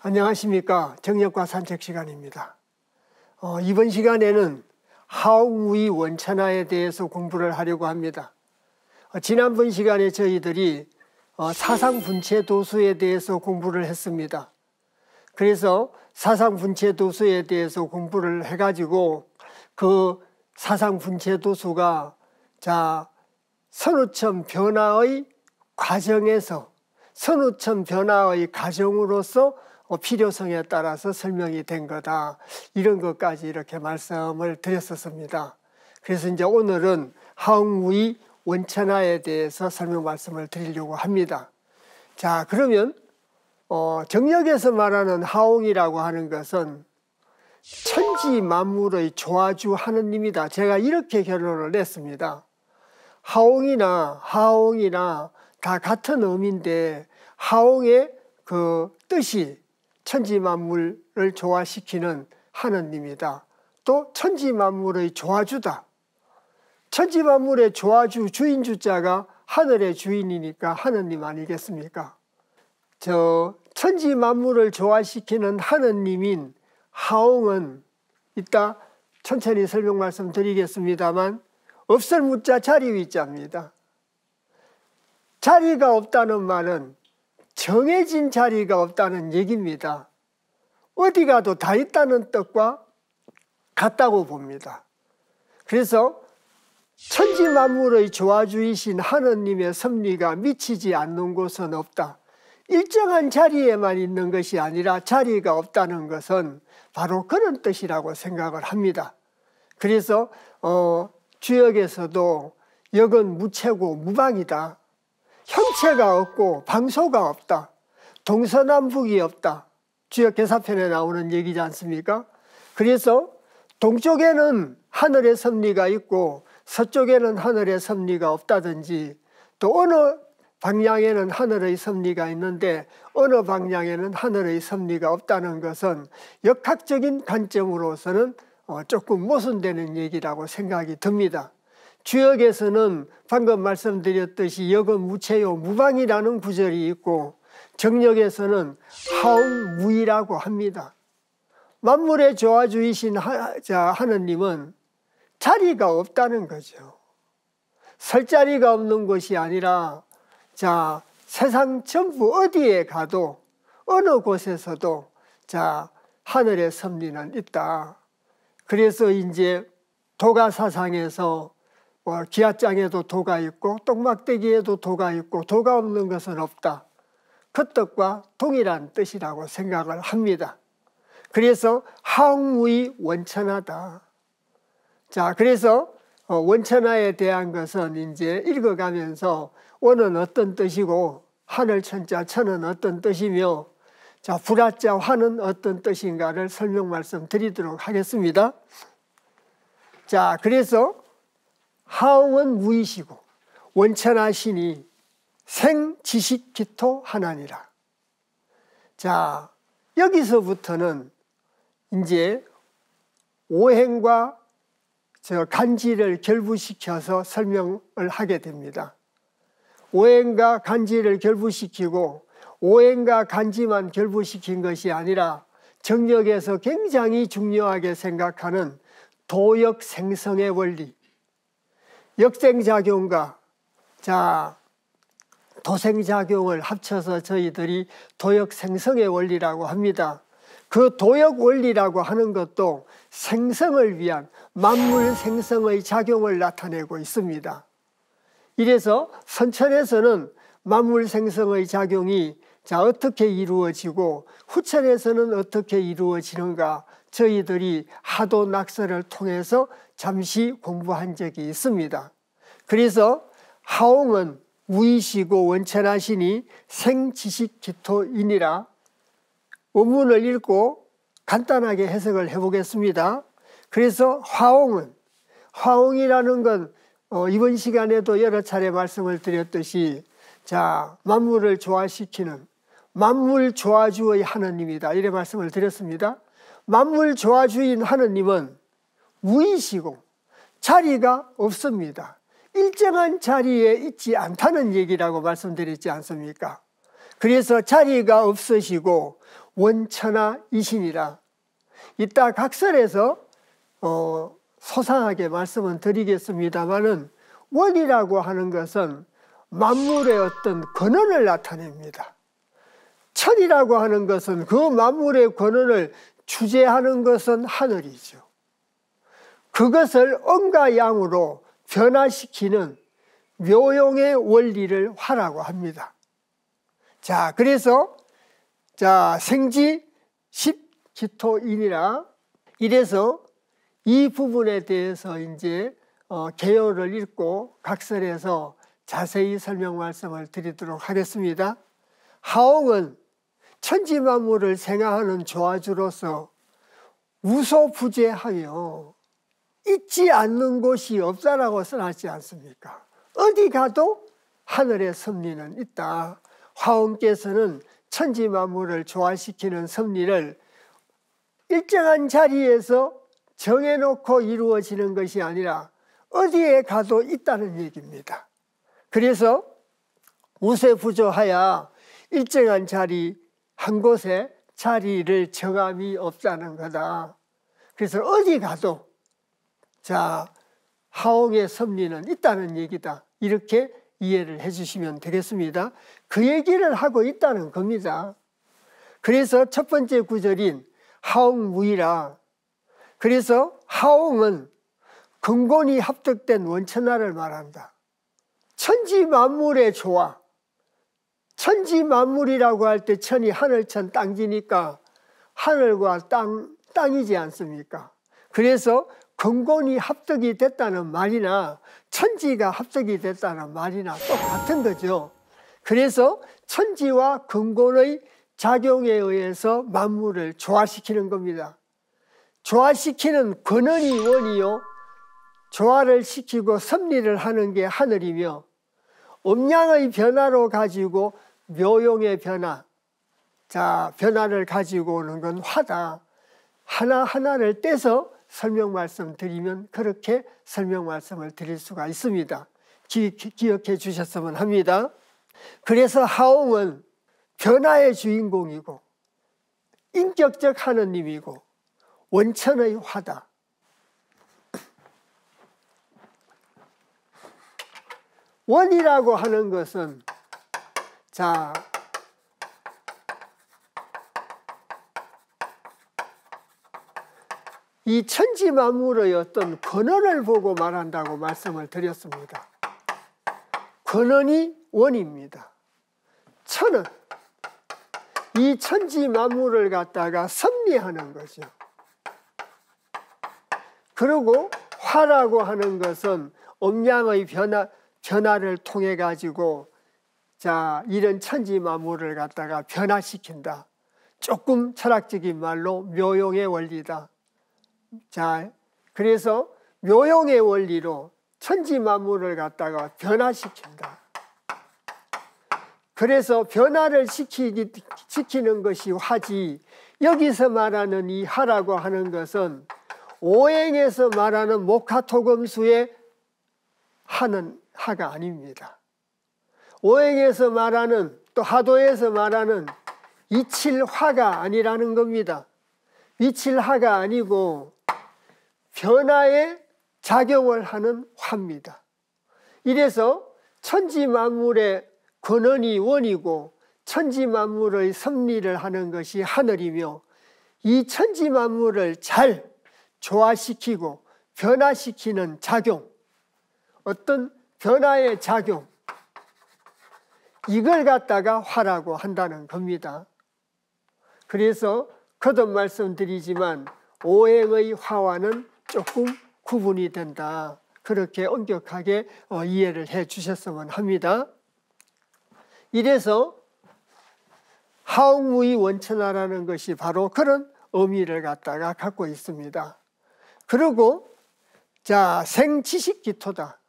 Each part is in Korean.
안녕하십니까. 정력과 산책 시간입니다. 이번 시간에는 하옹무이 원천하에 대해서 공부를 하려고 합니다. 지난번 시간에 저희들이 사상분체도수에 대해서 공부를 했습니다. 그래서 사상분체도수에 대해서 공부를 해가지고 그 사상분체도수가 선우천 변화의 과정에서 선우천 변화의 과정으로서 필요성에 따라서 설명이 된 거다. 이런 것까지 이렇게 말씀을 드렸었습니다. 그래서 이제 오늘은 하옹무이 원천하에 대해서 설명 말씀을 드리려고 합니다. 자, 그러면 정력에서 말하는 하옹이라고 하는 것은 천지 만물의 조화주 하느님이다. 제가 이렇게 결론을 냈습니다. 하옹이나 하옹이나 다 같은 의미인데 하옹의 그 뜻이 천지 만물을 조화시키는 하느님이다. 또 천지 만물의 조화주다. 천지 만물의 조화주 주인 주자가 하늘의 주인이니까 하느님 아니겠습니까? 천지 만물을 조화시키는 하느님인 하옹은 이따 천천히 설명 말씀드리겠습니다만 없을 무자 자리 위자입니다. 자리가 없다는 말은 정해진 자리가 없다는 얘기입니다. 어디 가도 다 있다는 뜻과 같다고 봅니다. 그래서 천지 만물의 조화주이신 하느님의 섭리가 미치지 않는 곳은 없다. 일정한 자리에만 있는 것이 아니라 자리가 없다는 것은 바로 그런 뜻이라고 생각을 합니다. 그래서 주역에서도 역은 무체고 무방이다. 형체가 없고 방소가 없다. 동서남북이 없다. 주역 개사편에 나오는 얘기지 않습니까? 그래서 동쪽에는 하늘의 섭리가 있고 서쪽에는 하늘의 섭리가 없다든지 또 어느 방향에는 하늘의 섭리가 있는데 어느 방향에는 하늘의 섭리가 없다는 것은 역학적인 관점으로서는 조금 모순되는 얘기라고 생각이 듭니다. 주역에서는 방금 말씀드렸듯이 역은 무체요 무방이라는 구절이 있고 정력에서는 하옹무이라고 합니다. 만물의 조화주이신 하느님은 자리가 없다는 거죠. 설 자리가 없는 것이 아니라 세상 전부 어디에 가도 어느 곳에서도 하늘의 섭리는 있다. 그래서 이제 도가사상에서 기아장에도 도가 있고 똥막대기에도 도가 있고 도가 없는 것은 없다. 그 뜻과 동일한 뜻이라고 생각을 합니다. 그래서 하옹무이 원천하다. 그래서 원천하에 대한 것은 이제 읽어가면서 원은 어떤 뜻이고 하늘천자 천은 어떤 뜻이며 불화자 화는 어떤 뜻인가를 설명 말씀드리도록 하겠습니다. 그래서 하옹은 무이시고 원천하시니 생지식기토 하나니라. 여기서부터는 이제 오행과 간지를 결부시켜서 설명을 하게 됩니다. 오행과 간지를 결부시키고 오행과 간지만 결부시킨 것이 아니라 정력에서 굉장히 중요하게 생각하는 도역 생성의 원리, 역생작용과 도생작용을 합쳐서 저희들이 도역 생성의 원리라고 합니다. 그 도역 원리라고 하는 것도 생성을 위한 만물 생성의 작용을 나타내고 있습니다. 이래서 선천에서는 만물 생성의 작용이 어떻게 이루어지고 후천에서는 어떻게 이루어지는가 저희들이 하도 낙서를 통해서 잠시 공부한 적이 있습니다. 그래서 하옹은 무이시고 원천하시니 생지식기토이니라. 원문을 읽고 간단하게 해석을 해보겠습니다. 그래서 화옹이라는 건 이번 시간에도 여러 차례 말씀을 드렸듯이 만물을 조화시키는 만물 조화주의 하느님이다. 이래 말씀을 드렸습니다. 만물 조화주인 하느님은 무이시고 자리가 없습니다. 일정한 자리에 있지 않다는 얘기라고 말씀드렸지 않습니까? 그래서 자리가 없으시고 원천하이시니라. 이따 각설에서 소상하게 말씀은 드리겠습니다마는 원이라고 하는 것은 만물의 어떤 근원을 나타냅니다. 천이라고 하는 것은 그 만물의 근원을 주재하는 것은 하늘이죠. 그것을 음과 양으로 변화시키는 묘용의 원리를 화라고 합니다. 자, 그래서 생지 10기토이니라. 이래서 이 부분에 대해서 이제 개요를 읽고 각설에서 자세히 설명 말씀을 드리도록 하겠습니다. 하옹은 천지만물을 생화하는 조화주로서 우소부재하여 있지 않는 곳이 없다라고 써놨지 않습니까? 어디 가도 하늘의 섭리는 있다. 화옹께서는 천지만물을 조화시키는 섭리를 일정한 자리에서 정해놓고 이루어지는 것이 아니라 어디에 가도 있다는 얘기입니다. 그래서 우세부조하여 일정한 자리 한 곳에 자리를 정함이 없다는 거다. 그래서 어디 가도 하옹의 섭리는 있다는 얘기다. 이렇게 이해를 해주시면 되겠습니다. 그 얘기를 하고 있다는 겁니다. 그래서 첫 번째 구절인 하옹무이라. 그래서 하옹은 근본이 합득된 원천하를 말한다. 천지만물의 조화. 천지만물이라고 할 때 천이 하늘천 땅지니까 하늘과 땅이지 않습니까? 그래서 근본이 합득이 됐다는 말이나 천지가 합득이 됐다는 말이나 똑같은 거죠. 그래서 천지와 근본의 작용에 의해서 만물을 조화시키는 겁니다. 조화시키는 근원이 원이요, 조화를 시키고 섭리를 하는 게 하늘이며, 음양의 변화로 가지고 묘용의 변화, 변화를 가지고 오는 건 화다. 하나하나를 떼서 설명 말씀 드리면 그렇게 설명 말씀을 드릴 수가 있습니다. 기억해 주셨으면 합니다. 그래서 하옹은 변화의 주인공이고 인격적 하느님이고 원천의 화다. 원이라고 하는 것은 이 천지만물의 어떤 근원을 보고 말한다고 말씀을 드렸습니다. 근원이 원입니다. 천은 이 천지만물을 갖다가 섭리하는 거죠. 그리고 화라고 하는 것은 음양의 변화를 통해 가지고 이런 천지만물을 갖다가 변화시킨다. 조금 철학적인 말로 묘용의 원리다. 그래서 묘용의 원리로 천지만물을 갖다가 변화시킨다. 그래서 변화를 시키는 것이 화지, 여기서 말하는 이 화라고 하는 것은 오행에서 말하는 목화토금수의 하는 하가 아닙니다. 오행에서 말하는, 또 하도에서 말하는 이칠화가 아니라는 겁니다. 이칠화가 아니고 변화에 작용을 하는 화입니다. 이래서 천지만물의 근원이 원이고 천지만물의 섭리를 하는 것이 하늘이며, 이 천지만물을 잘 조화시키고 변화시키는 작용, 어떤 변화의 작용, 이걸 갖다가 화라고 한다는 겁니다. 그래서 거듭 말씀드리지만 오행의 화와는 조금 구분이 된다. 그렇게 엄격하게 이해를 해 주셨으면 합니다. 이래서 하옹무이 원천하라는 것이 바로 그런 의미를 갖다가 갖고 있습니다. 그리고 생지식기토다.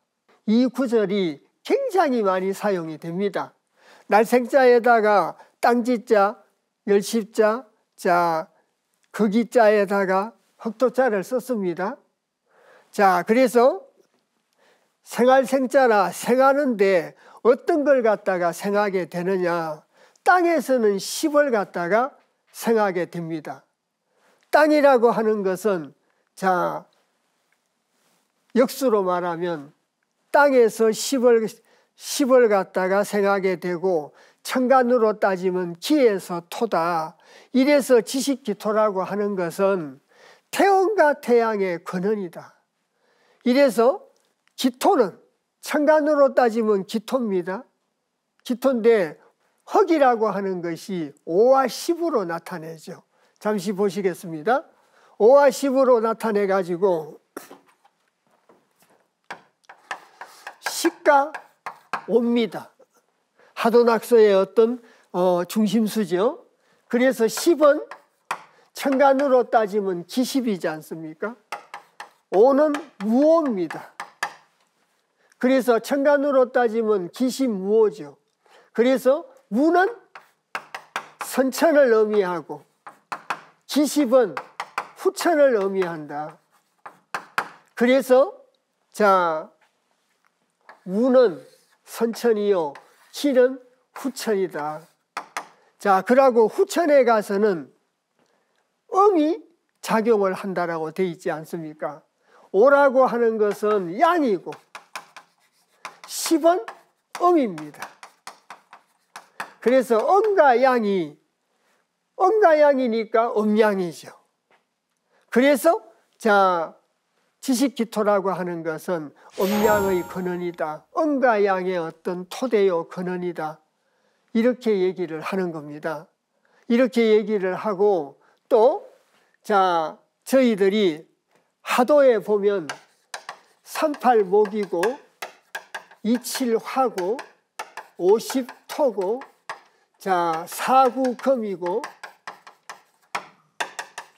이 구절이 굉장히 많이 사용이 됩니다. 날생자에다가 땅지자, 열십자, 거기자에다가 흑토자를 썼습니다. 그래서 생활생자나 생하는데 어떤 걸 갖다가 생하게 되느냐. 땅에서는 10을 갖다가 생하게 됩니다. 땅이라고 하는 것은 자 역수로 말하면 땅에서 10을 갖다가 생하게 되고 천간으로 따지면 기에서 토다. 이래서 지식기토라고 하는 것은 태원과 태양의 근원이다. 이래서 기토는 천간으로 따지면 기토입니다. 기토인데 흙이라고 하는 것이 5와 10으로 나타내죠. 잠시 보시겠습니다. 5와 10으로 나타내 가지고 10과 5입니다. 하도낙서의 어떤 중심수죠. 그래서 10은 천간으로 따지면 기십이지 않습니까? 5는 무오입니다. 그래서 천간으로 따지면 기십무오죠. 그래서 무는 선천을 의미하고 기십은 후천을 의미한다. 그래서 자 무는 선천이요 기는 후천이다. 자 그러고 후천에 가서는 음이 작용을 한다라고 되어 있지 않습니까? 오라고 하는 것은 양이고 10은 음입니다. 그래서 음과 양이니까 음양이죠. 그래서 자 지식기토라고 하는 것은 음양의 근원이다. 음과 양의 어떤 토대요 근원이다. 이렇게 얘기를 하는 겁니다. 이렇게 얘기를 하고 또 자 저희들이 하도에 보면 38목이고 27화고 50토고 자 49금이고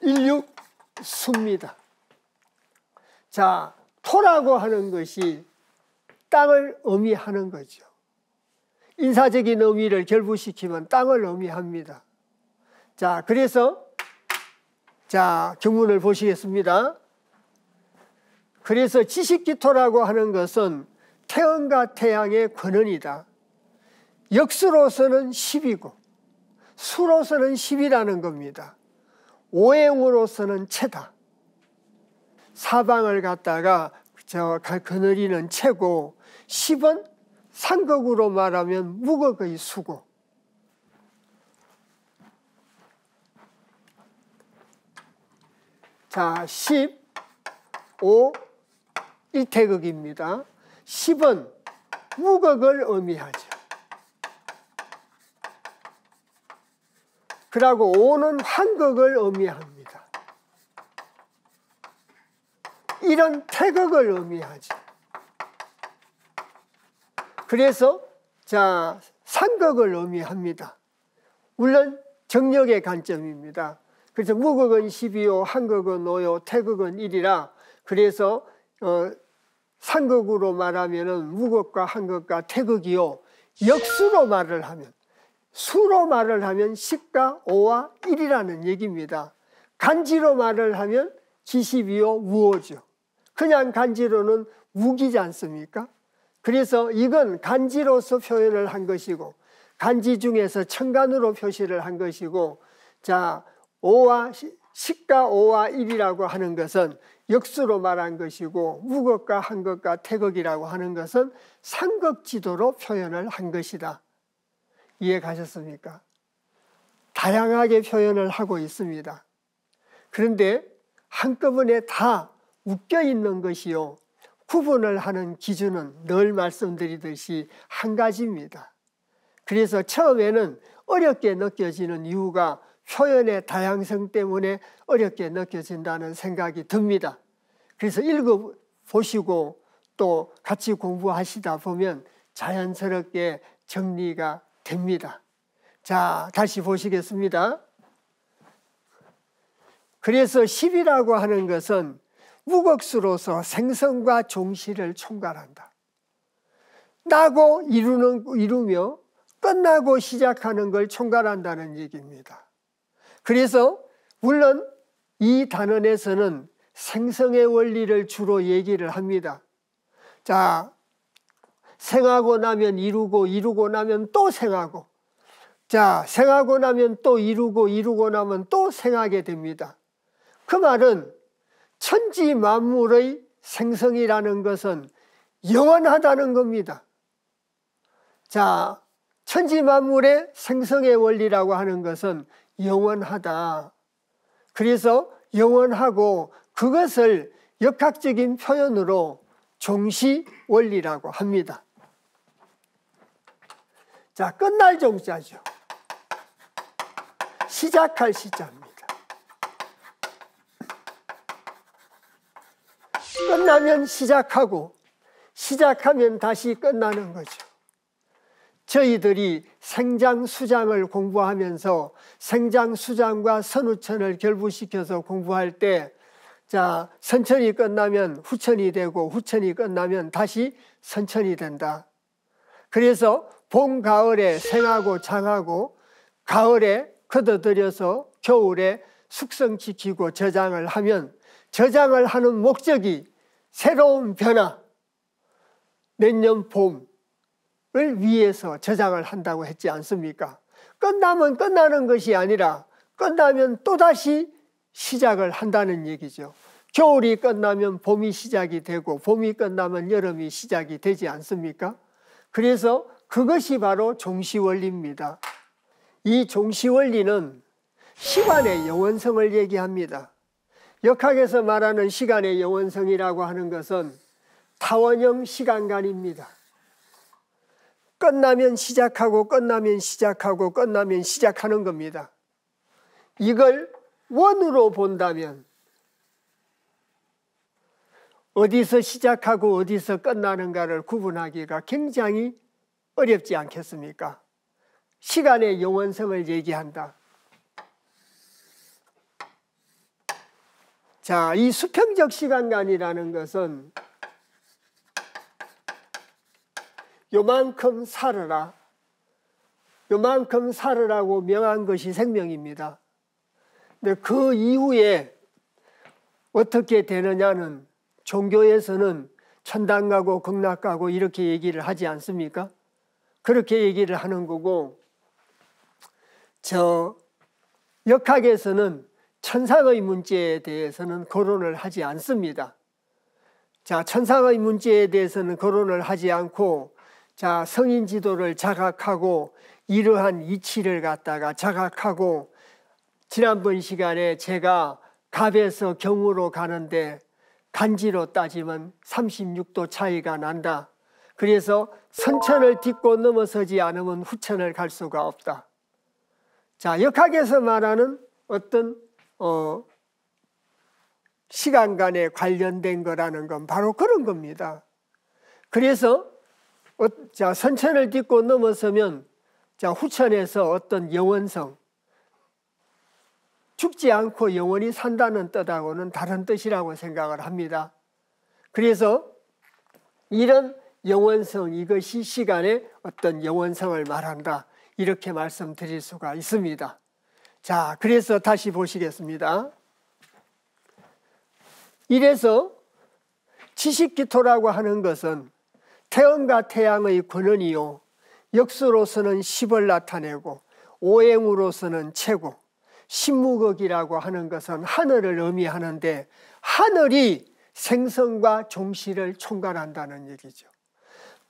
16수입니다. 자 토라고 하는 것이 땅을 의미하는 거죠. 인사적인 의미를 결부시키면 땅을 의미합니다. 자 그래서 자 경문을 보시겠습니다. 그래서 지식기토라고 하는 것은 태원과 태양의 근원이다. 역수로서는 10이고 수로서는 10이라는 겁니다. 오행으로서는 채다. 사방을 갖다가 그늘이는 채고 10은 상극으로 말하면 무극의 수고. 자 10, 5, 일태극입니다. 10은 무극을 의미하죠. 그리고 5는 환극을 의미합니다. 1은 태극을 의미하죠. 그래서 자 상극을 의미합니다. 물론 정력의 관점입니다. 그래서 무극은 10이요, 한극은 5요, 태극은 1이라 그래서 상극으로 말하면은 무극과 한극과 태극이요. 역수로 말을 하면 수로 말을 하면 10과 5와 1이라는 얘기입니다. 간지로 말을 하면 기십이요 무오죠. 그냥 간지로는 무기지 않습니까? 그래서 이건 간지로서 표현을 한 것이고 간지 중에서 천간으로 표시를 한 것이고 자 10과 5와 1이라고 하는 것은 역수로 말한 것이고 무극과 한극과 태극이라고 하는 것은 상극지도로 표현을 한 것이다. 이해 가셨습니까? 다양하게 표현을 하고 있습니다. 그런데 한꺼번에 다 묶여 있는 것이요. 구분을 하는 기준은 늘 말씀드리듯이 한 가지입니다. 그래서 처음에는 어렵게 느껴지는 이유가 표현의 다양성 때문에 어렵게 느껴진다는 생각이 듭니다. 그래서 읽어보시고 또 같이 공부하시다 보면 자연스럽게 정리가 됩니다. 자, 다시 보시겠습니다. 그래서 10이라고 하는 것은 무극수로서 생성과 종시를 총괄한다. 나고 이루며 끝나고 시작하는 걸 총괄한다는 얘기입니다. 그래서 물론 이 단원에서는 생성의 원리를 주로 얘기를 합니다. 자, 생하고 나면 이루고 나면 또 생하고 자, 생하고 나면 또 이루고, 이루고 나면 또 생하게 됩니다. 그 말은 천지 만물의 생성이라는 것은 영원하다는 겁니다. 자, 천지 만물의 생성의 원리라고 하는 것은 영원하다. 그래서 영원하고 그것을 역학적인 표현으로 종시 원리라고 합니다. 자, 끝날 종자죠. 시작할 시자입니다. 끝나면 시작하고 시작하면 다시 끝나는 거죠. 저희들이 생장수장을 공부하면서 생장수장과 선후천을 결부시켜서 공부할 때, 자, 선천이 끝나면 후천이 되고 후천이 끝나면 다시 선천이 된다. 그래서 봄, 가을에 생하고 장하고 가을에 걷어들여서 겨울에 숙성시키고 저장을 하면 저장을 하는 목적이 새로운 변화, 내년 봄을 위해서 저장을 한다고 했지 않습니까? 끝나면 끝나는 것이 아니라 끝나면 또다시 시작을 한다는 얘기죠. 겨울이 끝나면 봄이 시작이 되고 봄이 끝나면 여름이 시작이 되지 않습니까? 그래서 그것이 바로 종시원리입니다. 이 종시원리는 시간의 영원성을 얘기합니다. 역학에서 말하는 시간의 영원성이라고 하는 것은 타원형 시간관입니다. 끝나면 시작하고 끝나면 시작하고 끝나면 시작하는 겁니다. 이걸 원으로 본다면 어디서 시작하고 어디서 끝나는가를 구분하기가 굉장히 어렵지 않겠습니까? 시간의 영원성을 얘기한다. 자, 이 수평적 시간관이라는 것은 요만큼 살아라, 요만큼 살으라고 명한 것이 생명입니다. 근데 그 이후에 어떻게 되느냐는 종교에서는 천당 가고 극락 가고 이렇게 얘기를 하지 않습니까? 그렇게 얘기를 하는 거고, 저 역학에서는 천상의 문제에 대해서는 거론을 하지 않습니다. 자, 천상의 문제에 대해서는 거론을 하지 않고, 자, 성인 지도를 자각하고 이러한 이치를 갖다가 자각하고, 지난번 시간에 제가 갑에서 경으로 가는데 간지로 따지면 36도 차이가 난다. 그래서 선천을 딛고 넘어서지 않으면 후천을 갈 수가 없다. 자, 역학에서 말하는 어떤 시간간에 관련된 거라는 건 바로 그런 겁니다. 그래서 자, 선천을 딛고 넘어서면 자, 후천에서 어떤 영원성, 죽지 않고 영원히 산다는 뜻하고는 다른 뜻이라고 생각을 합니다. 그래서 이런 영원성, 이것이 시간의 어떤 영원성을 말한다, 이렇게 말씀드릴 수가 있습니다. 자, 그래서 다시 보시겠습니다. 이래서 지식기토라고 하는 것은 태음과 태양의 근원이요, 역수로서는 10을 나타내고 오행으로서는 최고, 신무극이라고 하는 것은 하늘을 의미하는데 하늘이 생성과 종시를 총괄한다는 얘기죠.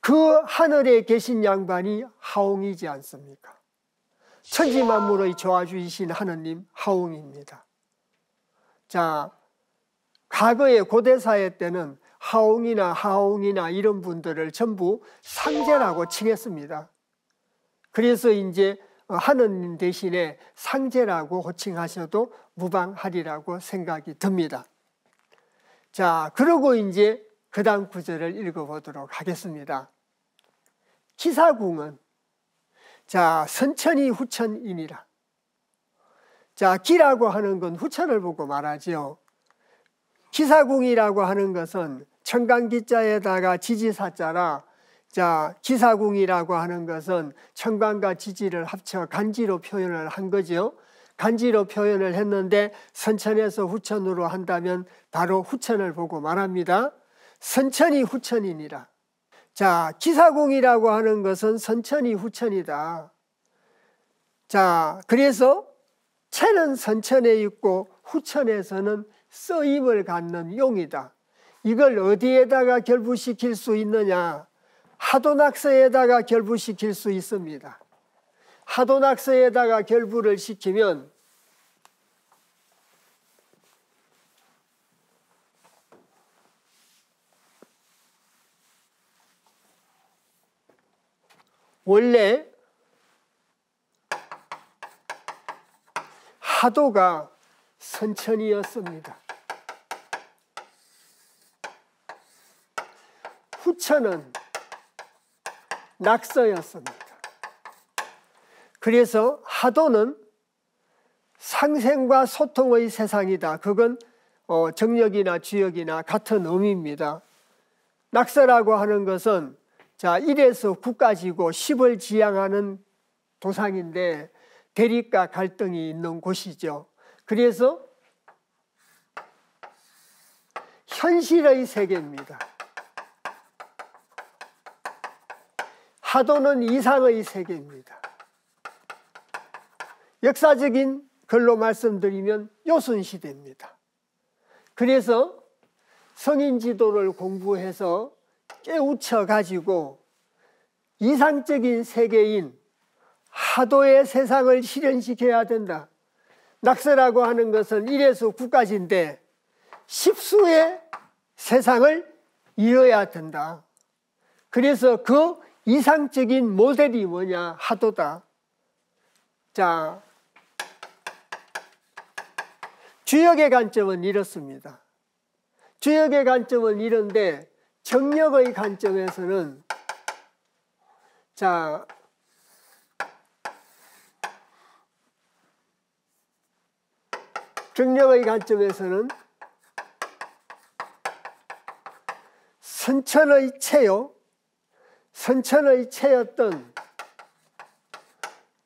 그 하늘에 계신 양반이 하옹이지 않습니까? 천지만물의 조아주이신 하느님 하옹입니다. 자, 과거의 고대사회 때는 하옹이나 이런 분들을 전부 상제라고 칭했습니다. 그래서 이제 하느님 대신에 상제라고 호칭하셔도 무방하리라고 생각이 듭니다. 자, 그러고 이제 그 다음 구절을 읽어보도록 하겠습니다. 기사궁은 자, 선천이 후천이니라. 자, 기라고 하는 건 후천을 보고 말하죠. 기사궁이라고 하는 것은 천간기자에다가 지지사자라, 자, 기사궁이라고 하는 것은 천간과 지지를 합쳐 간지로 표현을 한 거죠. 간지로 표현을 했는데 선천에서 후천으로 한다면 바로 후천을 보고 말합니다. 선천이 후천이니라. 자, 기사궁이라고 하는 것은 선천이 후천이다. 자, 그래서 채는 선천에 있고 후천에서는 쓰임을 갖는 용이다. 이걸 어디에다가 결부시킬 수 있느냐? 하도낙서에다가 결부시킬 수 있습니다. 하도낙서에다가 결부를 시키면 원래 하도가 선천이었습니다. 후천은 낙서였습니다. 그래서 하도는 상생과 소통의 세상이다. 그건 정력이나 주역이나 같은 의미입니다. 낙서라고 하는 것은 자 1에서 9까지고 10을 지향하는 도상인데 대립과 갈등이 있는 곳이죠. 그래서 현실의 세계입니다. 하도는 이상의 세계입니다. 역사적인 글로 말씀드리면 요순시대입니다. 그래서 성인지도를 공부해서 깨우쳐 가지고 이상적인 세계인 하도의 세상을 실현시켜야 된다. 낙서라고 하는 것은 1에서 9까지인데 10수의 세상을 이뤄야 된다. 그래서 그 이상적인 모델이 뭐냐? 하도다. 자, 주역의 관점은 이렇습니다. 주역의 관점은 이런데 정력의 관점에서는 자, 정력의 관점에서는 선천의 체요, 선천의 체였던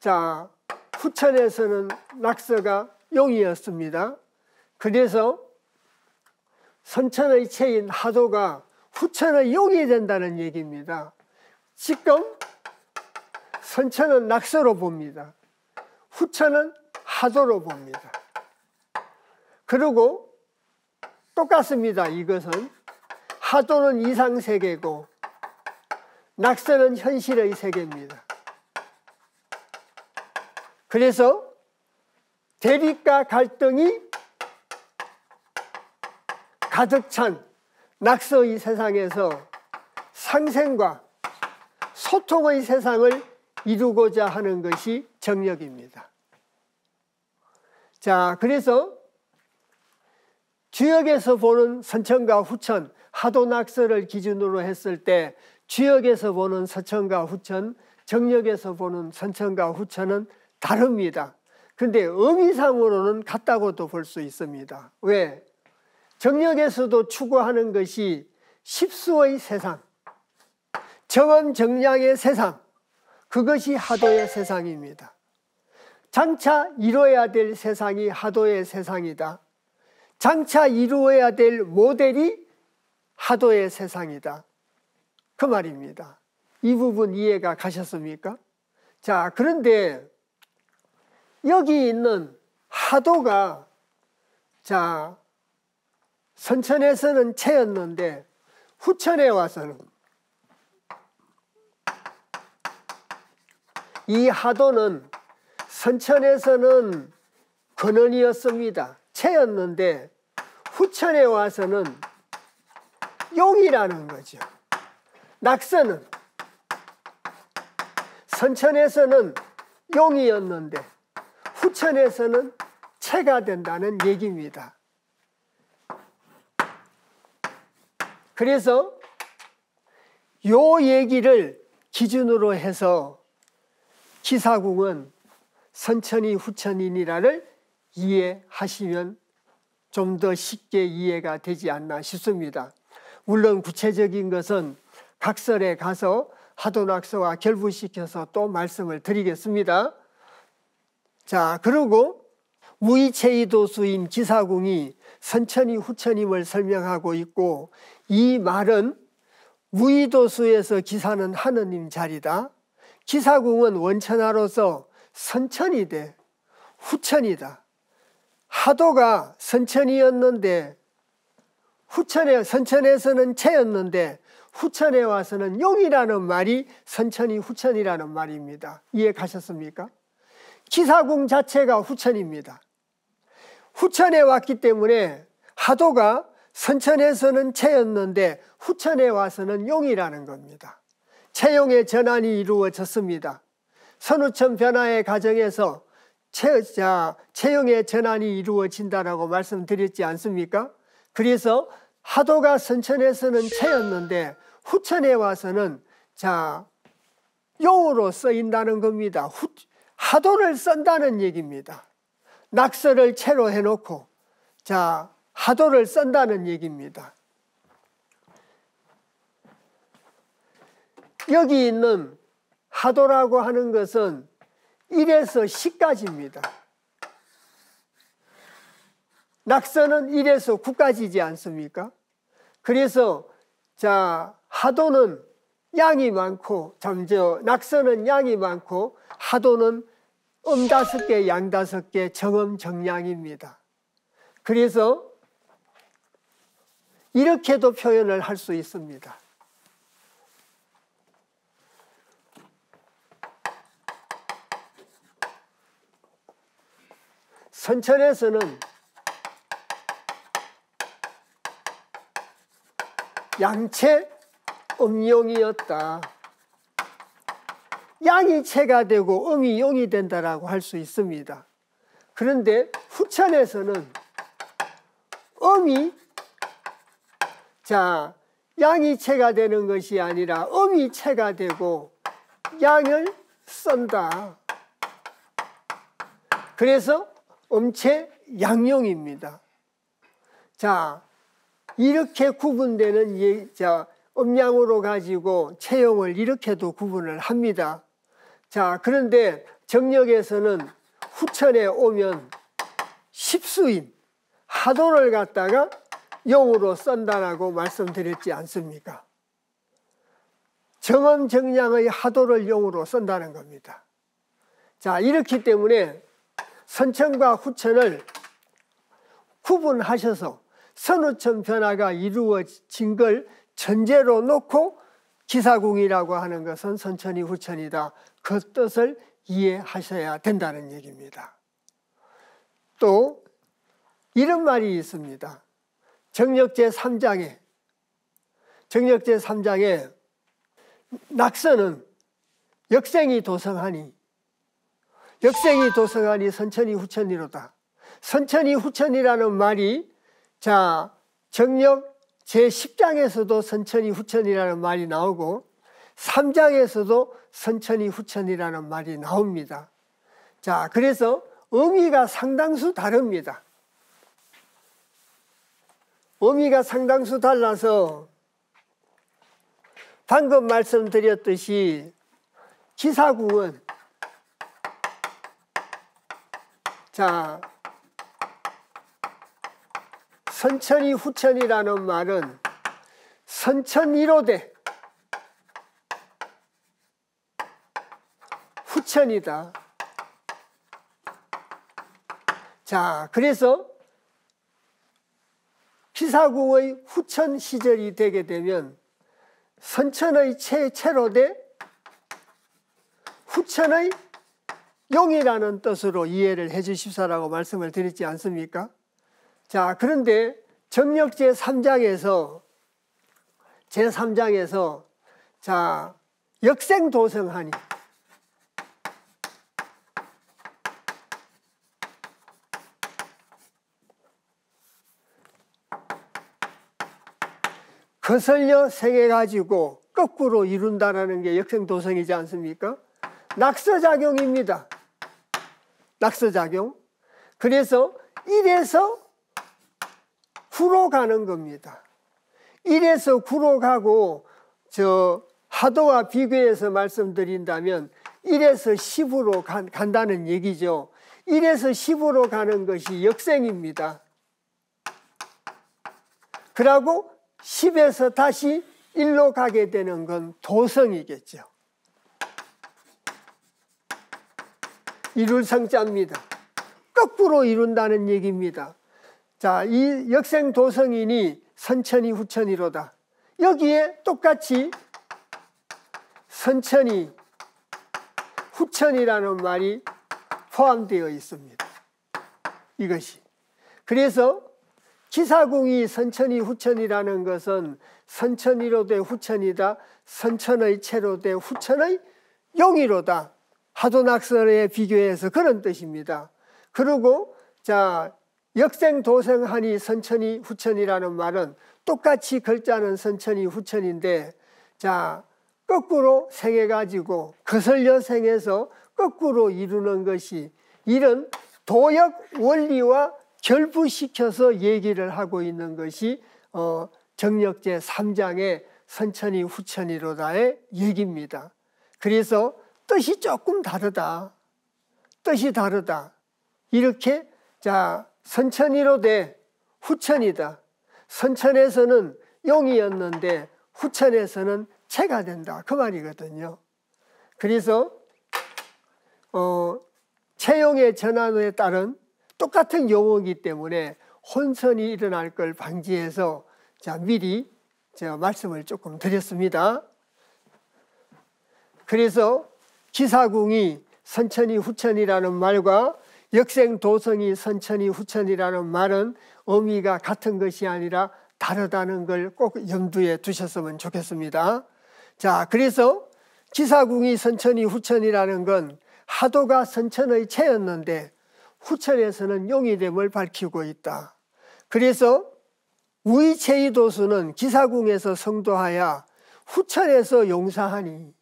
자 후천에서는 낙서가 용이었습니다. 그래서 선천의 체인 하도가 후천의 용이 된다는 얘기입니다. 지금 선천은 낙서로 봅니다. 후천은 하도로 봅니다. 그리고 똑같습니다. 이것은 하도는 이상세계고 낙서는 현실의 세계입니다. 그래서 대립과 갈등이 가득 찬 낙서의 세상에서 상생과 소통의 세상을 이루고자 하는 것이 정력입니다. 자, 그래서 주역에서 보는 선천과 후천, 하도낙서를 기준으로 했을 때 주역에서 보는 선천과 후천, 정력에서 보는 선천과 후천은 다릅니다. 그런데 의미상으로는 같다고도 볼 수 있습니다. 왜? 정력에서도 추구하는 것이 십수의 세상, 정엄정량의 세상, 그것이 하도의 세상입니다. 장차 이루어야 될 세상이 하도의 세상이다. 장차 이루어야 될 모델이 하도의 세상이다. 그 말입니다. 이 부분 이해가 가셨습니까? 자, 그런데 여기 있는 하도가 자 선천에서는 체였는데 후천에 와서는 이 하도는 선천에서는 근원이었습니다. 체였는데 후천에 와서는 용이라는 거죠. 낙서는 선천에서는 용이었는데 후천에서는 체가 된다는 얘기입니다. 그래서 요 얘기를 기준으로 해서 기사궁은 선천이 후천이니라를 이해하시면 좀 더 쉽게 이해가 되지 않나 싶습니다. 물론 구체적인 것은 각설에 가서 하도낙서와 결부시켜서 또 말씀을 드리겠습니다. 자, 그리고 무의체이도수인 기사궁이 선천이 후천임을 설명하고 있고, 이 말은 무의도수에서 기사는 하느님 자리다. 기사궁은 원천하로서 선천이 돼. 후천이다. 하도가 선천이었는데 선천에서는 채였는데 후천에 와서는 용이라는 말이 선천이 후천이라는 말입니다. 이해 가셨습니까? 기사궁 자체가 후천입니다. 후천에 왔기 때문에 하도가 선천에서는 채였는데 후천에 와서는 용이라는 겁니다. 채용의 전환이 이루어졌습니다. 선후천 변화의 과정에서 채용의 전환이 이루어진다라고 말씀드렸지 않습니까? 그래서 하도가 선천에서는 채였는데 후천에 와서는 용으로 쓰인다는 겁니다. 하도를 쓴다는 얘기입니다. 낙서를 채로 해놓고 하도를 쓴다는 얘기입니다. 여기 있는 하도라고 하는 것은 1에서 10까지입니다. 낙서는 1에서 9까지지 않습니까? 그래서 하도는 양이 많고 낙서는 양이 많고 하도는 5개, 양 5개, 정음, 정량입니다. 그래서 이렇게도 표현을 할 수 있습니다. 선천에서는 양채 음용이었다. 양이 채가 되고 음이 용이 된다라고 할 수 있습니다. 그런데 후천에서는 음이 양이 채가 되는 것이 아니라 음이 채가 되고 양을 쓴다. 그래서 음채 양용입니다. 이렇게 구분되는 음양으로 가지고 채용을 이렇게도 구분을 합니다. 그런데 정력에서는 후천에 오면 십수인 하도를 갖다가 용으로 쓴다라고 말씀드렸지 않습니까? 정음 정량의 하도를 용으로 쓴다는 겁니다. 이렇기 때문에 선천과 후천을 구분하셔서 선후천 변화가 이루어진 걸 전제로 놓고 기사궁이라고 하는 것은 선천이 후천이다. 그 뜻을 이해하셔야 된다는 얘기입니다. 또 이런 말이 있습니다. 정력제 3장에 낙서는 역생이 도성하니 선천이 후천이로다. 선천이 후천이라는 말이 정력 제10장에서도 선천이 후천이라는 말이 나오고 3장에서도 선천이 후천이라는 말이 나옵니다. 그래서 의미가 상당수 다릅니다. 의미가 상당수 달라서 방금 말씀드렸듯이 기사궁은 선천이 후천이라는 말은 선천이로되 후천이다. 그래서 기사궁의 후천 시절이 되게 되면 선천의 채로되 후천의 용이라는 뜻으로 이해를 해 주십사라고 말씀을 드렸지 않습니까? 그런데 정력 제3장에서 역생도성하니 거슬려 생해가지고 거꾸로 이룬다는 게 역생도성이지 않습니까? 낙서작용입니다. 낙서작용. 그래서 1에서 9로 가는 겁니다. 1에서 9로 가고 하도와 비교해서 말씀드린다면 1에서 10으로 간다는 얘기죠. 1에서 10으로 가는 것이 역생입니다. 그러고 10에서 다시 1로 가게 되는 건 도성이겠죠. 이룰 성자입니다. 거꾸로 이룬다는 얘기입니다. 자, 이 역생도성이니 선천이 후천이로다. 여기에 똑같이 선천이 후천이라는 말이 포함되어 있습니다. 이것이. 그래서 기사궁이 선천이 후천이라는 것은 선천이로 돼 후천이다. 선천의 체로 돼 후천의 용이로다. 하도낙설에 비교해서 그런 뜻입니다. 그리고 자, 역생도성하니 선천이 후천이라는 말은 똑같이 글자는 선천이 후천인데, 자, 거꾸로 생해가지고 거슬려 생해서 거꾸로 이루는 것이 이런 도역 원리와 결부시켜서 얘기를 하고 있는 것이 정력제 3장의 선천이 후천이로다의 얘기입니다. 그래서 뜻이 조금 다르다. 뜻이 다르다. 이렇게 자, 선천이로 돼 후천이다. 선천에서는 용이었는데 후천에서는 체가 된다. 그 말이거든요. 그래서 체용의 전환에 따른 똑같은 용어이기 때문에 혼선이 일어날 걸 방지해서 자, 미리 제가 말씀을 조금 드렸습니다. 그래서 기사궁이 선천이 후천이라는 말과 역생도성이 선천이 후천이라는 말은 의미가 같은 것이 아니라 다르다는 걸 꼭 염두에 두셨으면 좋겠습니다. 자, 그래서 기사궁이 선천이 후천이라는 건 하도가 선천의 체였는데 후천에서는 용이됨을 밝히고 있다. 그래서 우이체이도수는 기사궁에서 성도하여 후천에서 용사하니,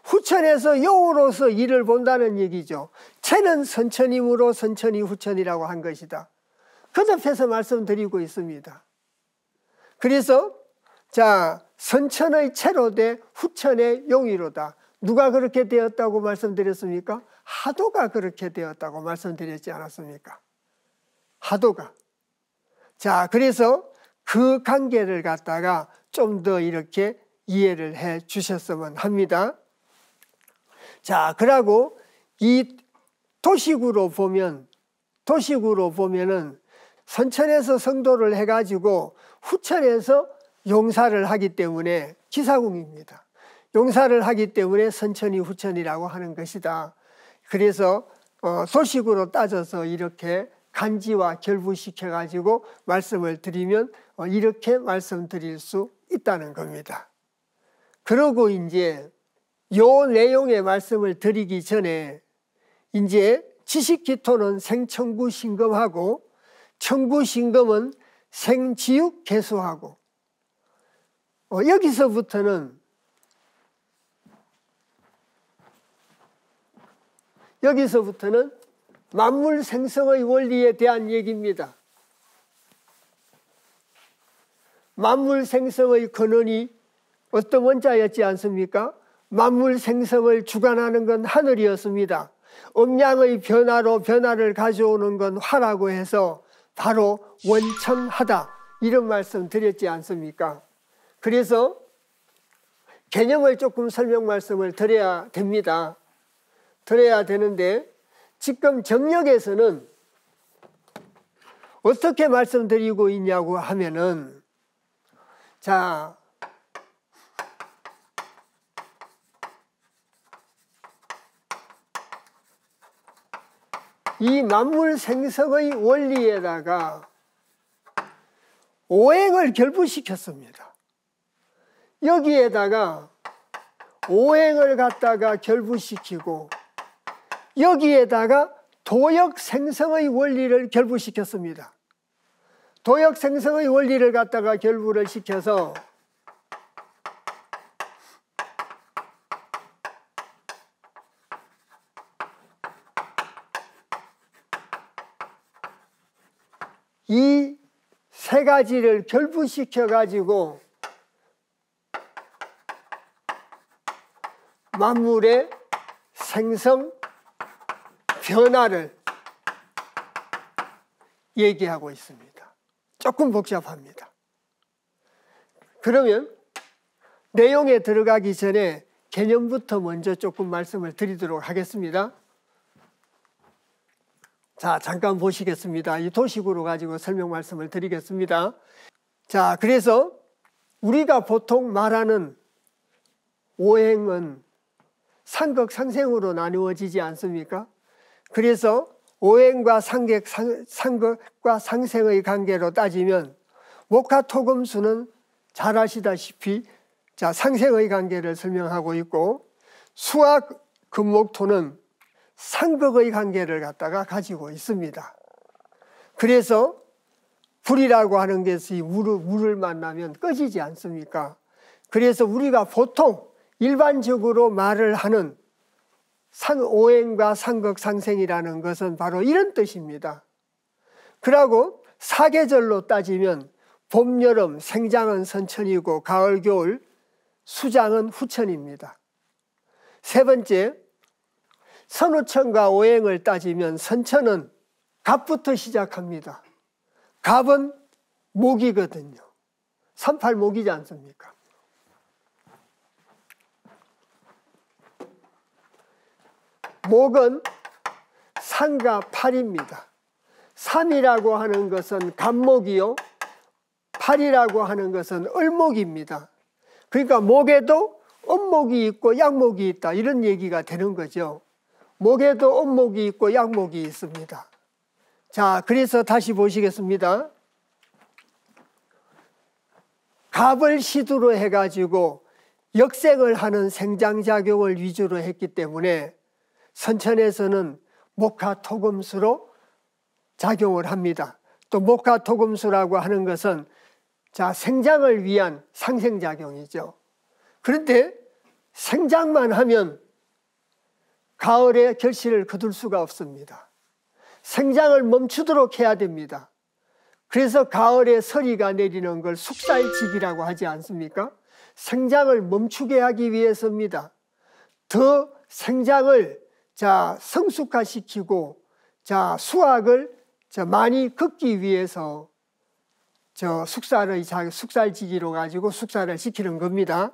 후천에서 용으로서 일을 본다는 얘기죠. 체는 선천이므로 선천이 후천이라고 한 것이다. 거듭해서 말씀드리고 있습니다. 그래서 자, 선천의 체로 돼 후천의 용이로다. 누가 그렇게 되었다고 말씀드렸습니까? 하도가 그렇게 되었다고 말씀드렸지 않았습니까? 하도가. 자, 그래서 그 관계를 갖다가 좀 더 이렇게 이해를 해 주셨으면 합니다. 자, 그러고 이 도식으로 보면은 선천에서 성도를 해가지고 후천에서 용사를 하기 때문에 기사궁입니다. 용사를 하기 때문에 선천이 후천이라고 하는 것이다. 그래서 소식으로 따져서 이렇게 간지와 결부시켜가지고 말씀을 드리면 이렇게 말씀드릴 수 있다는 겁니다. 그러고 이제 요 내용의 말씀을 드리기 전에 이제 지식기토는 생청구신금하고 청구신금은 생지육개수하고 여기서부터는 만물 생성의 원리에 대한 얘기입니다. 만물 생성의 근원이 어떤 원자였지 않습니까? 만물 생성을 주관하는 건 하늘이었습니다. 음양의 변화로 변화를 가져오는 건 화라고 해서 바로 원천하다, 이런 말씀 드렸지 않습니까? 그래서 개념을 조금 설명 말씀을 드려야 됩니다. 드려야 되는데 지금 정력에서는 어떻게 말씀드리고 있냐고 하면은, 자, 이 만물 생성의 원리에다가 오행을 결부시켰습니다. 여기에다가 오행을 갖다가 결부시키고 여기에다가 도역 생성의 원리를 결부시켰습니다. 도역 생성의 원리를 갖다가 결부를 시켜서 이 세 가지를 결부시켜 가지고 만물의 생성 변화를 얘기하고 있습니다. 조금 복잡합니다. 그러면 내용에 들어가기 전에 개념부터 먼저 조금 말씀을 드리도록 하겠습니다. 자, 잠깐 보시겠습니다. 이 도식으로 가지고 설명 말씀을 드리겠습니다. 자, 그래서 우리가 보통 말하는 오행은 상극상생으로 나누어지지 않습니까? 그래서 오행과 상극과 상생의 관계로 따지면 목화토금수는 잘 아시다시피 자, 상생의 관계를 설명하고 있고, 수와 금목토는 상극의 관계를 갖다가 가지고 있습니다. 그래서 불이라고 하는 것이 물을 만나면 꺼지지 않습니까? 그래서 우리가 보통 일반적으로 말을 하는 오행과 상극 상생이라는 것은 바로 이런 뜻입니다. 그러고 사계절로 따지면 봄, 여름, 생장은 선천이고 가을, 겨울, 수장은 후천입니다. 세 번째, 선우천과 오행을 따지면 선천은 갑부터 시작합니다. 갑은 목이거든요. 38목이지 않습니까? 목은 상과 팔입니다. 3이라고 하는 것은 갑목이요, 8이라고 하는 것은 을목입니다. 그러니까 목에도 음목이 있고 양목이 있다, 이런 얘기가 되는 거죠. 목에도 음목이 있고 양목이 있습니다. 자, 그래서 다시 보시겠습니다. 갑을 시두로 해가지고 역생을 하는 생장작용을 위주로 했기 때문에 선천에서는 목화토금수로 작용을 합니다. 또 목화토금수라고 하는 것은 자, 생장을 위한 상생작용이죠. 그런데 생장만 하면 가을에 결실을 거둘 수가 없습니다. 생장을 멈추도록 해야 됩니다. 그래서 가을에 서리가 내리는 걸 숙살직이라고 하지 않습니까? 생장을 멈추게 하기 위해서입니다. 더 생장을 성숙화시키고 수확을 많이 걷기 위해서 숙살지기로 가지고 숙살을 시키는 겁니다.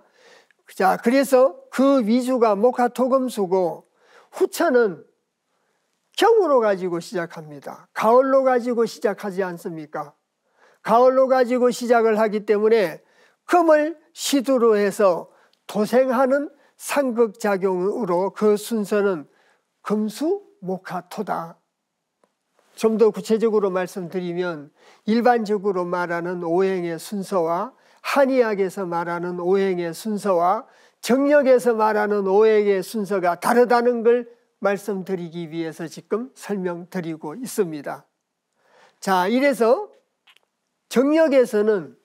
자, 그래서 그 위주가 목화토금수고, 후천은 경으로 가지고 시작합니다. 가을로 가지고 시작하지 않습니까? 가을로 가지고 시작을 하기 때문에 금을 시두로 해서 도생하는 상극작용으로 그 순서는 금수, 목화토다. 좀 더 구체적으로 말씀드리면 일반적으로 말하는 오행의 순서와 한의학에서 말하는 오행의 순서와 정력에서 말하는 오행의 순서가 다르다는 걸 말씀드리기 위해서 지금 설명드리고 있습니다. 자, 이래서 정력에서는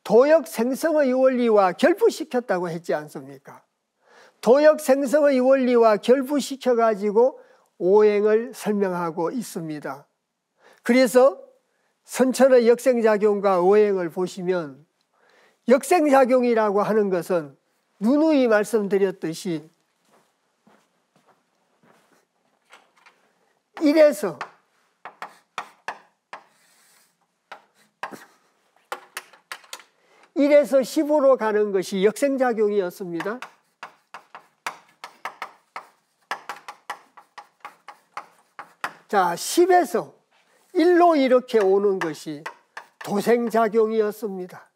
도역 생성의 원리와 결부시켰다고 했지 않습니까? 도역 생성의 원리와 결부시켜 가지고 오행을 설명하고 있습니다. 그래서 선천의 역생작용과 오행을 보시면, 역생작용이라고 하는 것은 누누이 말씀드렸듯이 1에서 10으로 가는 것이 역생작용이었습니다. 자, 10에서 1로 이렇게 오는 것이 도생작용이었습니다.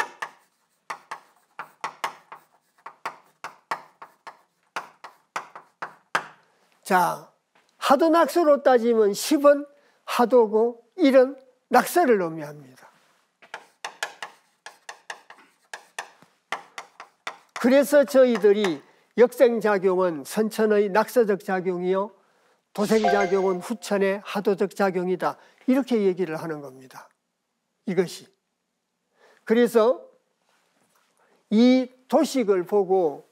자, 하도낙서로 따지면 10은 하도고 1은 낙서를 의미합니다. 그래서 저희들이 역생작용은 선천의 낙서적 작용이요, 도생작용은 후천의 하도적 작용이다, 이렇게 얘기를 하는 겁니다. 이것이. 그래서 이 도식을 보고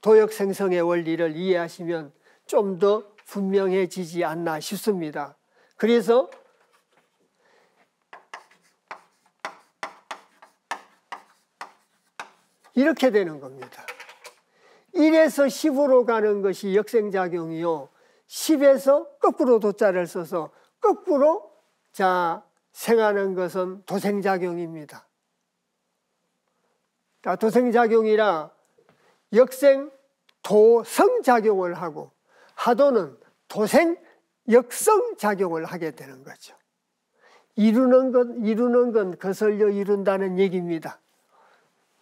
도역생성의 원리를 이해하시면 좀 더 분명해지지 않나 싶습니다. 그래서 이렇게 되는 겁니다. 1에서 10으로 가는 것이 역생작용이요, 10에서 거꾸로 도자를 써서 거꾸로 생하는 것은 도생작용입니다. 도생작용이라 역생, 도성작용을 하고, 하도는 도생, 역성작용을 하게 되는 거죠. 이루는 건 거슬려 이룬다는 얘기입니다.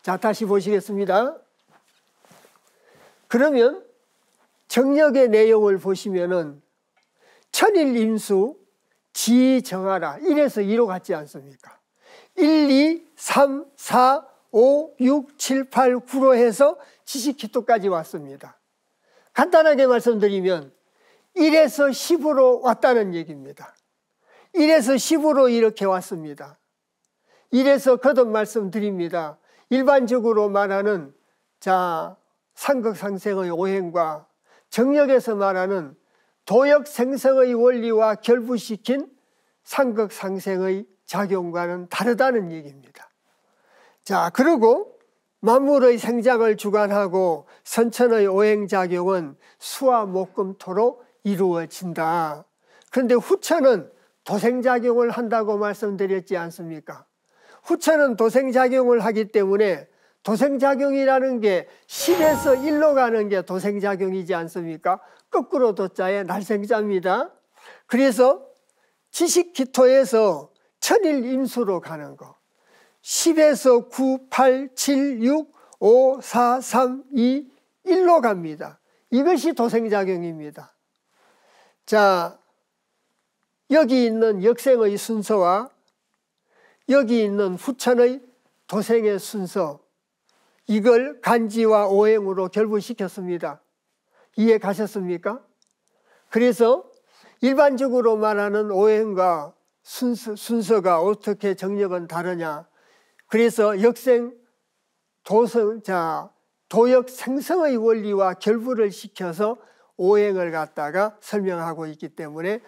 자, 다시 보시겠습니다. 그러면 정력의 내용을 보시면은 천일임수 지정하라 1에서 2로 같지 않습니까? 1, 2, 3, 4, 5, 6, 7, 8, 9로 해서 지식기토까지 왔습니다. 간단하게 말씀드리면 1에서 10으로 왔다는 얘기입니다. 1에서 10으로 이렇게 왔습니다. 1에서 거듭 말씀드립니다. 일반적으로 말하는 상극상생의 오행과 정력에서 말하는 도역생성의 원리와 결부시킨 상극상생의 작용과는 다르다는 얘기입니다. 자, 그리고 만물의 생장을 주관하고 선천의 오행작용은 수와 목금토로 이루어진다. 그런데 후천은 도생작용을 한다고 말씀드렸지 않습니까? 후천은 도생작용을 하기 때문에 도생작용이라는 게 10에서 1로 가는 게 도생작용이지 않습니까? 거꾸로 도자에 날생자입니다. 그래서 지식기토에서 천일임수로 가는 거 10에서 9, 8, 7, 6, 5, 4, 3, 2, 1로 갑니다. 이것이 도생작용입니다. 자, 여기 있는 역생의 순서와 여기 있는 후천의 도생의 순서, 이걸 간지와 오행으로 결부시켰습니다. 이해 가셨습니까? 그래서 일반적으로 말하는 오행과 순서가 어떻게 정력은 다르냐. 그래서 역생, 도역 생성의 원리와 결부를 시켜서 오행을 갖다가 설명하고 있기 때문에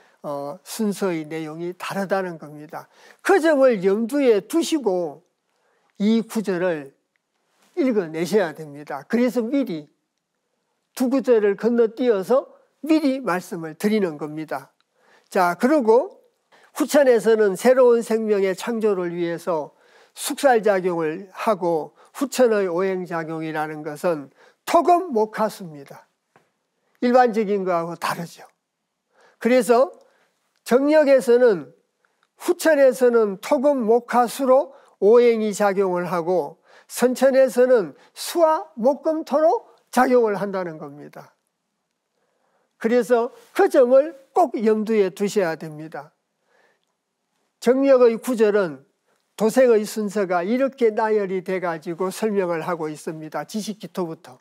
순서의 내용이 다르다는 겁니다. 그 점을 염두에 두시고 이 구절을 읽어내셔야 됩니다. 그래서 미리 두 구절을 건너뛰어서 미리 말씀을 드리는 겁니다. 자, 그리고 후천에서는 새로운 생명의 창조를 위해서 숙살작용을 하고 후천의 오행작용이라는 것은 토금목화수입니다. 일반적인 거하고 다르죠. 그래서 정력에서는 후천에서는 토금목화수로 오행이 작용을 하고 선천에서는 수와 목금토로 작용을 한다는 겁니다. 그래서 그 점을 꼭 염두에 두셔야 됩니다. 정력의 구절은 도생의 순서가 이렇게 나열이 돼가지고 설명을 하고 있습니다. 지식기토부터.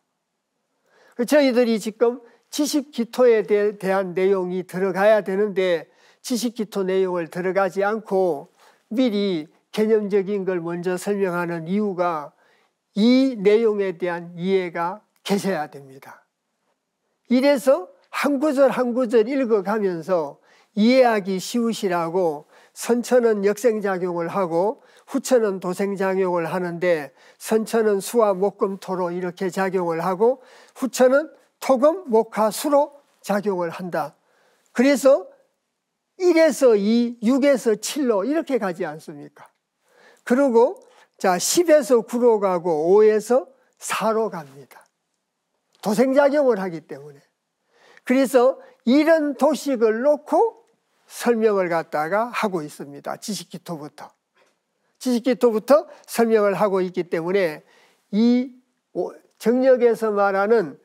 저희들이 지금 지식기토에 대한 내용이 들어가야 되는데 지식기토 내용을 들어가지 않고 미리 개념적인 걸 먼저 설명하는 이유가 이 내용에 대한 이해가 계셔야 됩니다. 이래서 한 구절 한 구절 읽어가면서 이해하기 쉬우시라고 선천은 역생작용을 하고 후천은 도생작용을 하는데 선천은 수와 목금토로 이렇게 작용을 하고 후천은 토금, 목화, 수로 작용을 한다. 그래서 1에서 2, 6에서 7로 이렇게 가지 않습니까? 그리고 10에서 9로 가고 5에서 4로 갑니다. 도생작용을 하기 때문에. 그래서 이런 도식을 놓고 설명을 갖다가 하고 있습니다. 지식기토부터. 지식기토부터 설명을 하고 있기 때문에 이 정력에서 말하는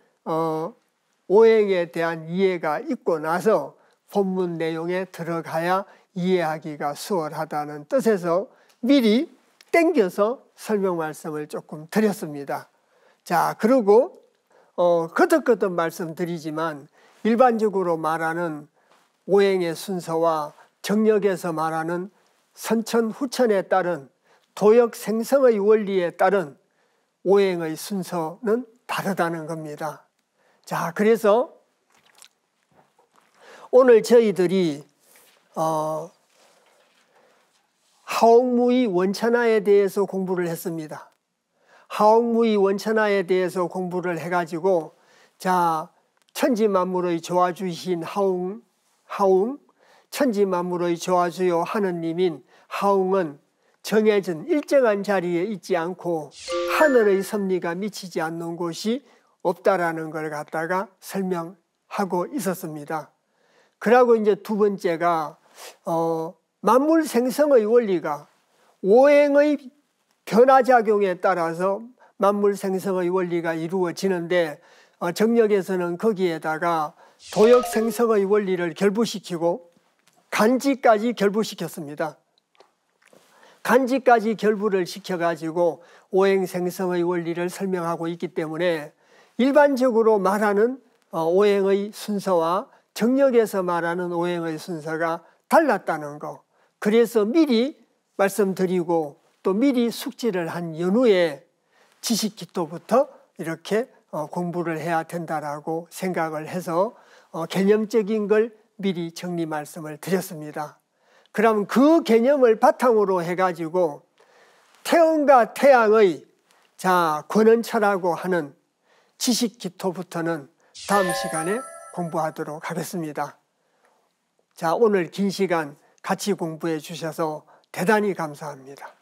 오행에 대한 이해가 있고 나서 본문 내용에 들어가야 이해하기가 수월하다는 뜻에서 미리 땡겨서 설명 말씀을 조금 드렸습니다. 자, 그리고 거듭거듭 말씀드리지만 일반적으로 말하는 오행의 순서와 정력에서 말하는 선천 후천에 따른 도역 생성의 원리에 따른 오행의 순서는 다르다는 겁니다. 자, 그래서 오늘 저희들이 하옥무의 원천하에 대해서 공부를 했습니다. 하옥무의 원천하에 대해서 공부를 해가지고 천지만물의 조화주이신 하웅, 천지만물의 조화주요 하느님인 하웅은 정해진 일정한 자리에 있지 않고 하늘의 섭리가 미치지 않는 곳이 없다라는 걸 갖다가 설명하고 있었습니다. 그러고 이제 두 번째가 만물 생성의 원리가 오행의 변화작용에 따라서 만물 생성의 원리가 이루어지는데 정력에서는 거기에다가 도역 생성의 원리를 결부시키고 간지까지 결부시켰습니다. 간지까지 결부를 시켜가지고 오행 생성의 원리를 설명하고 있기 때문에 일반적으로 말하는 오행의 순서와 정력에서 말하는 오행의 순서가 달랐다는 거. 그래서 미리 말씀드리고 또 미리 숙지를 한 연후에 지식기토부터 이렇게 공부를 해야 된다라고 생각을 해서 개념적인 걸 미리 정리 말씀을 드렸습니다. 그럼 그 개념을 바탕으로 해가지고 태음과 태양의 권원처라고 하는 지식기토부터는 다음 시간에 공부하도록 하겠습니다. 오늘 긴 시간 같이 공부해 주셔서 대단히 감사합니다.